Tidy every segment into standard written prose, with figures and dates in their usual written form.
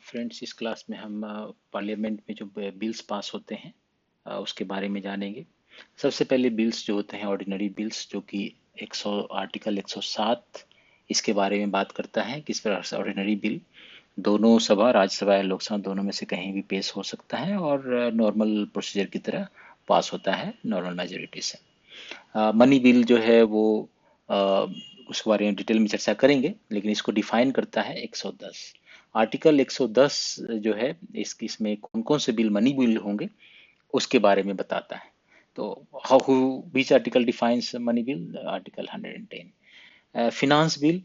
Friends, इस class में हम पार्लियामेंट में जो बिल्स पास होते हैं उसके बारे में जानेंगे। सबसे पहले बिल्स जो होते हैं ऑर्डिनरी बिल्स, जो कि 100 आर्टिकल 107 इसके बारे में बात करता है। किस प्रकार से ऑर्डिनरी बिल दोनों सभा, राज्यसभा या लोकसभा, दोनों में से कहीं भी पेश हो सकता है और नॉर्मल प्रोसीजर की तरह पास होता है नॉर्मल मेजोरिटी से। मनी बिल जो है वो अ, उसके बारे में डिटेल में चर्चा करेंगे, लेकिन इसको डिफाइन करता है 110। आर्टिकल 110 जो है इसमें कौन कौन से बिल मनी बिल होंगे उसके बारे में बताता है। तो how which article defines money bill? Article 110। Finance bill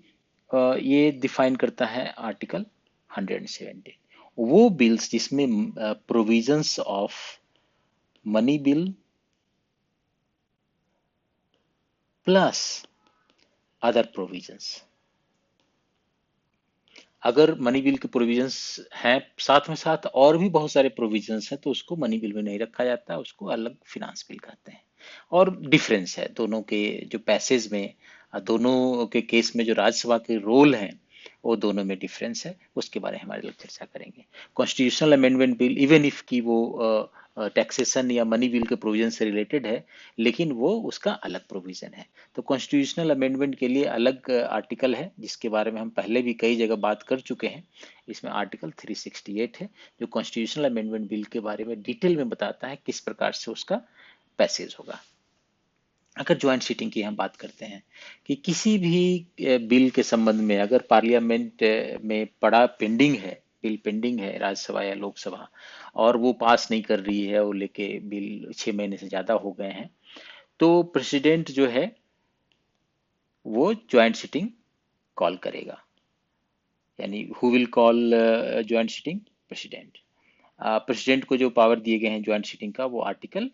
ये डिफाइन करता है आर्टिकल 117। वो बिल्स जिसमें provisions of money bill plus other provisions, अगर मनी बिल के प्रोविजंस हैं साथ में साथ और भी बहुत सारे प्रोविजंस हैं तो उसको मनी बिल में नहीं रखा जाता, उसको अलग फिनांस बिल कहते हैं। और डिफरेंस है दोनों के जो पैसेज में, दोनों के केस में जो राज्यसभा के रोल हैं वो दोनों में डिफरेंस है, उसके बारे में हमारे लोग चर्चा करेंगे। Constitutional amendment bill even if की वो टैक्सेशन या मनी बिल के प्रोविजन से रिलेटेड है, लेकिन वो उसका अलग प्रोविजन है। तो कॉन्स्टिट्यूशनल अमेंडमेंट के लिए अलग आर्टिकल है जिसके बारे में हम पहले भी कई जगह बात कर चुके हैं। इसमें आर्टिकल 368 है जो कॉन्स्टिट्यूशनल अमेंडमेंट बिल के बारे में डिटेल में बताता है किस प्रकार से उसका पैसेज होगा। अगर ज्वाइंट सीटिंग की हम बात करते हैं कि किसी भी बिल के संबंध में अगर पार्लियामेंट में पड़ा पेंडिंग है, बिल पेंडिंग है राज्यसभा या लोकसभा, और वो पास नहीं कर रही है, वो लेके बिल 6 महीने से ज्यादा हो गए हैं, तो प्रेसिडेंट जो है वो ज्वाइंट सीटिंग कॉल करेगा। यानी who will call joint sitting? President. President को जो पावर दिए गए हैं ज्वाइंट सीटिंग का वो आर्टिकल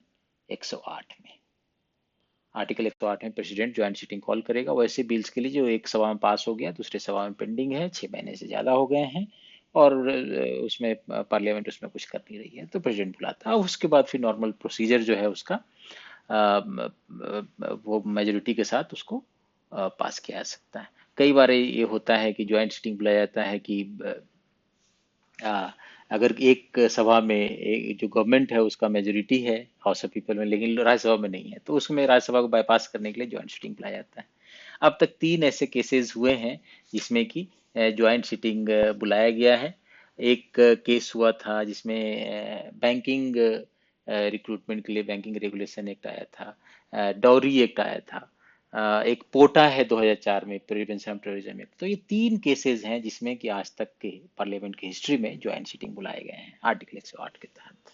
108 में। आर्टिकल 108 में प्रेसिडेंट ज्वाइंट सीटिंग कॉल करेगा वैसे बिल्स के लिए जो एक सभा में पास हो गया, दूसरे सभा में पेंडिंग है, 6 महीने से ज्यादा हो गए हैं और उसमें पार्लियामेंट उसमें कुछ कर नहीं रही है, तो प्रेसिडेंट बुलाता है। उसके बाद फिर नॉर्मल प्रोसीजर जो है उसका वो मेजोरिटी के साथ उसको पास किया जा सकता है। कई बार ये होता है कि ज्वाइंट सीटिंग बुलाया जाता है कि आ, अगर एक सभा में जो गवर्नमेंट है उसका मेजोरिटी है हाउस ऑफ पीपल में, लेकिन राज्यसभा में नहीं है, तो उसमें राज्यसभा को बाईपास करने के लिए ज्वाइंट सीटिंग बुलाया जाता है। अब तक 3 ऐसे केसेस हुए हैं जिसमें कि ज्वाइंट सीटिंग बुलाया गया है। एक केस हुआ था जिसमें बैंकिंग रिक्रूटमेंट के लिए बैंकिंग रेगुलेशन एक्ट आया था, डॉरी एक्ट आया था, एक पोटा है 2004 में, प्रिवेंशन टेररिज्म एक्ट। तो ये 3 केसेस हैं जिसमें कि आज तक के पार्लियामेंट की हिस्ट्री में ज्वाइंट सीटिंग बुलाए गए हैं आर्टिकल 108 के तहत।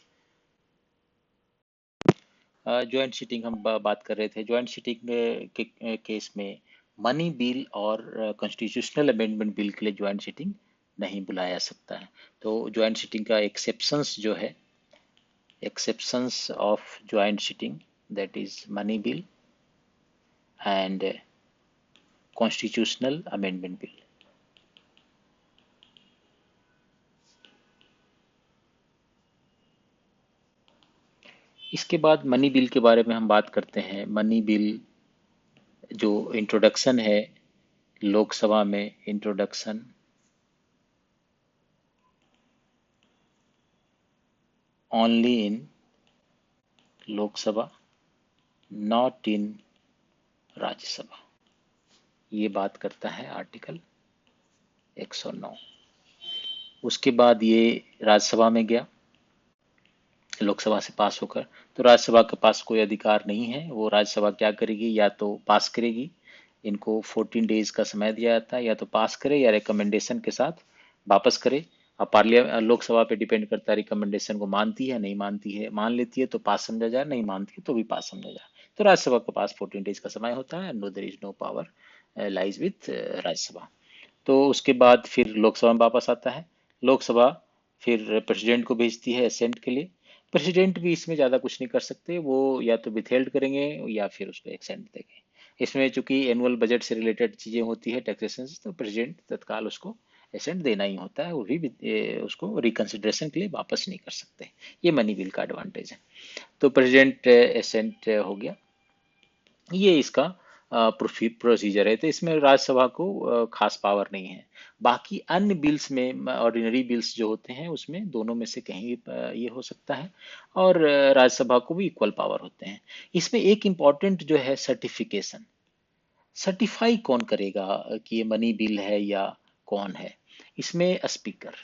ज्वाइंट सीटिंग हम बात कर रहे थे। ज्वाइंट सीटिंग के केस में मनी बिल और कॉन्स्टिट्यूशनल अमेंडमेंट बिल के लिए ज्वाइंट सीटिंग नहीं बुलाया जा सकता है। तो ज्वाइंट सीटिंग का एक्सेप्शंस जो है, exceptions of joint sitting, that is money bill and constitutional amendment bill. इसके बाद मनी बिल के बारे में हम बात करते हैं। मनी बिल जो इंट्रोडक्शन है लोकसभा में, introduction only in Lok Sabha, not in Rajya Sabha, ये बात करता है आर्टिकल 109। उसके बाद ये राज्यसभा में गया लोकसभा से पास होकर, तो राज्यसभा के पास कोई अधिकार नहीं है। वो राज्यसभा क्या करेगी, या तो पास करेगी, इनको 14 डेज का समय दिया जाता है, या तो पास करे या रिकमेंडेशन के साथ वापस करे। अब पार्लियामेंट लोकसभा पे डिपेंड करता है रिकमेंडेशन को मानती है नहीं मानती है। मान लेती है तो पास समझा जाए, नहीं मानती है तो भी पास समझा जाए। तो राज्यसभा के पास 14 डेज का समय होता है। No, there is no power lies with Rajya Sabha. तो उसके बाद फिर लोकसभा में वापस आता है। लोकसभा फिर प्रेसिडेंट को भेजती है असेंट के लिए। प्रेसिडेंट भी इसमें ज़्यादा कुछ नहीं कर सकते, वो या तो विथहेल्ड करेंगे या फिर उसको एक्सेंट देंगे। इसमें चूंकि एनुअल बजट से रिलेटेड चीज़ें होती है, टैक्सेशन, तो प्रेसिडेंट तत्काल उसको एसेंट देना ही होता है, वो भी उसको रिकंसिडरेशन के लिए वापस नहीं कर सकते। ये मनी बिल का एडवांटेज है। तो प्रेसिडेंट एसेंट हो गया, ये इसका प्रोसीजर है। तो इसमें राज्यसभा को खास पावर नहीं है। बाकी अन्य बिल्स में, ऑर्डिनरी बिल्स जो होते हैं उसमें दोनों में से कहीं भी ये हो सकता है। और राज्यसभा को भी इक्वल पावर होते हैं। इसमें एक इम्पॉर्टेंट जो है सर्टिफिकेशन, सर्टिफाई कौन करेगा कि ये मनी बिल है या कौन है। इसमें स्पीकर,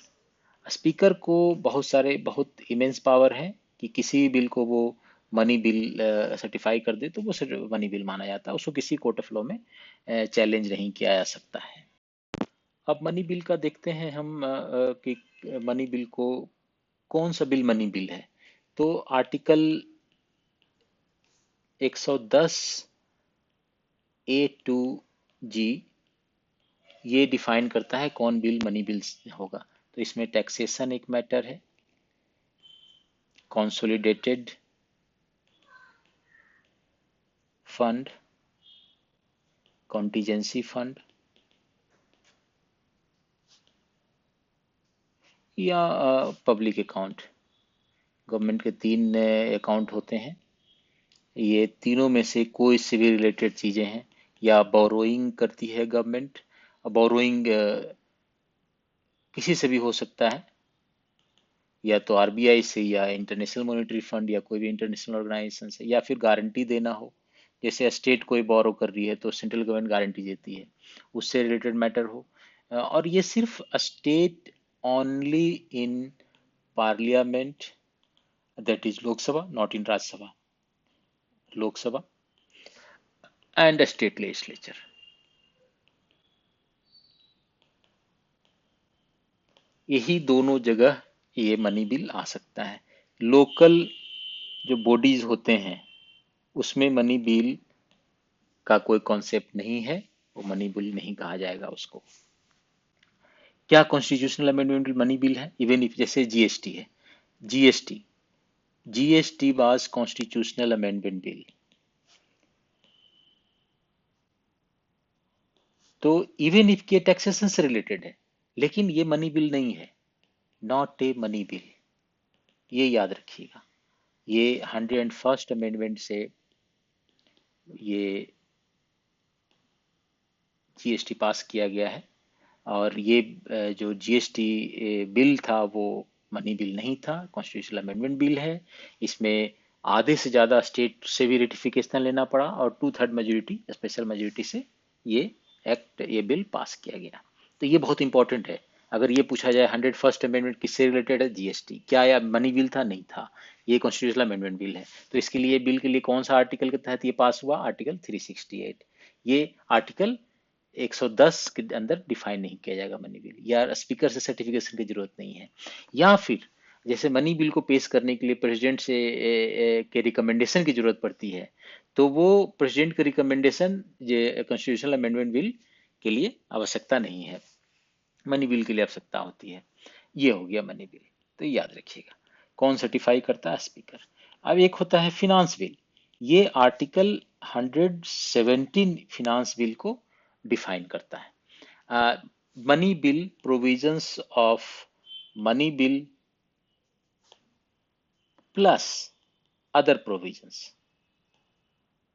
स्पीकर को बहुत इमेंस पावर है कि किसी बिल को वो मनी बिल सर्टिफाई कर दे तो वो मनी बिल माना जाता है, उसको किसी कोर्ट ऑफ लॉ में चैलेंज नहीं किया जा सकता है। अब मनी बिल का देखते हैं हम कि मनी बिल को, कौन सा बिल मनी बिल है। तो आर्टिकल 110 A2G ये डिफाइन करता है कौन बिल मनी बिल होगा। तो इसमें टैक्सेशन एक मैटर है, कंसोलिडेटेड फंड, कॉन्टीजेंसी फंड या पब्लिक अकाउंट। गवर्नमेंट के तीन अकाउंट होते हैं, ये तीनों में से कोई से भी रिलेटेड चीजें हैं। या बोरोइंग करती है गवर्नमेंट, बोरोइंग किसी से भी हो सकता है, या तो आरबीआई से या इंटरनेशनल मॉनेटरी फंड या कोई भी इंटरनेशनल ऑर्गेनाइजेशन से, या फिर गारंटी देना हो, जैसे स्टेट कोई बोरो कर रही है तो सेंट्रल गवर्नमेंट गारंटी देती है, उससे रिलेटेड मैटर हो। और ये सिर्फ state only in parliament, that is Lok Sabha, not in Rajya Sabha, Lok Sabha and state legislature. यही दोनों जगह ये मनी बिल आ सकता है। लोकल जो बॉडीज होते हैं उसमें मनी बिल का कोई कॉन्सेप्ट नहीं है, वो मनी बिल नहीं कहा जाएगा उसको। क्या कॉन्स्टिट्यूशनल अमेंडमेंट मनी बिल है? इवन इफ जैसे जीएसटी है, GST, GST was constitutional amendment bill. तो इवन इफ के टैक्सेशन से रिलेटेड है, लेकिन ये मनी बिल नहीं है, नॉट ए मनी बिल, ये याद रखिएगा। ये 101st अमेंडमेंट से ये जीएसटी पास किया गया है। और ये जो जीएसटी बिल था वो मनी बिल नहीं था, कॉन्स्टिट्यूशनल अमेंडमेंट बिल है। इसमें आधे से ज़्यादा स्टेट से भी रेटिफिकेशन लेना पड़ा और 2/3 मेजोरिटी, स्पेशल मेजोरिटी से ये ये बिल पास किया गया। तो ये बहुत इंपॉर्टेंट है। अगर ये पूछा जाए 101st अमेंडमेंट किससे रिलेटेड है, जीएसटी, क्या या मनी बिल था? नहीं था, ये कॉन्स्टिट्यूशनल अमेंडमेंट बिल है। तो इसके लिए बिल के लिए कौन सा आर्टिकल के तहत ये पास हुआ? आर्टिकल 368। ये आर्टिकल 110 के अंदर डिफाइन नहीं किया जाएगा मनी बिल, या स्पीकर से सर्टिफिकेशन की जरूरत नहीं है। या फिर जैसे मनी बिल को पेश करने के लिए प्रेसिडेंट से के रिकमेंडेशन की जरूरत पड़ती है, तो वो प्रेसिडेंट के रिकमेंडेशन ये कॉन्स्टिट्यूशनल अमेंडमेंट बिल के लिए आवश्यकता नहीं है, मनी बिल के लिए आवश्यकता होती है। ये हो गया मनी बिल, तो याद रखिएगा। कौन सर्टिफाई करता है? स्पीकर। अब एक होता है फिनांस बिल, ये आर्टिकल 117 फिनांस बिल को डिफाइन करता है। Money bill, provisions of money bill plus other provisions,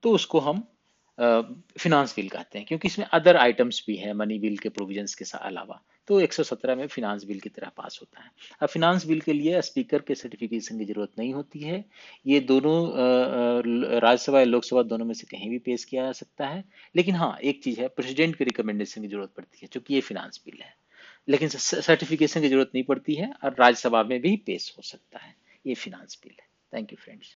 तो उसको हम फिनांस बिल कहते हैं, क्योंकि इसमें अदर आइटम्स भी हैं मनी बिल के प्रोविजंस के साथ अलावा। तो 117 में फिनांस बिल की तरह पास होता है। अब फिनांस बिल के लिए स्पीकर के सर्टिफिकेशन की जरूरत नहीं होती है। ये दोनों राज्यसभा या लोकसभा दोनों में से कहीं भी पेश किया जा सकता है। लेकिन हाँ, एक चीज है, प्रेसिडेंट के रिकमेंडेशन की जरूरत पड़ती है क्योंकि ये फिनांस बिल है। लेकिन सर्टिफिकेशन की जरूरत नहीं पड़ती है और राज्यसभा में भी पेश हो सकता है। ये फिनांस बिल है। Thank you friends.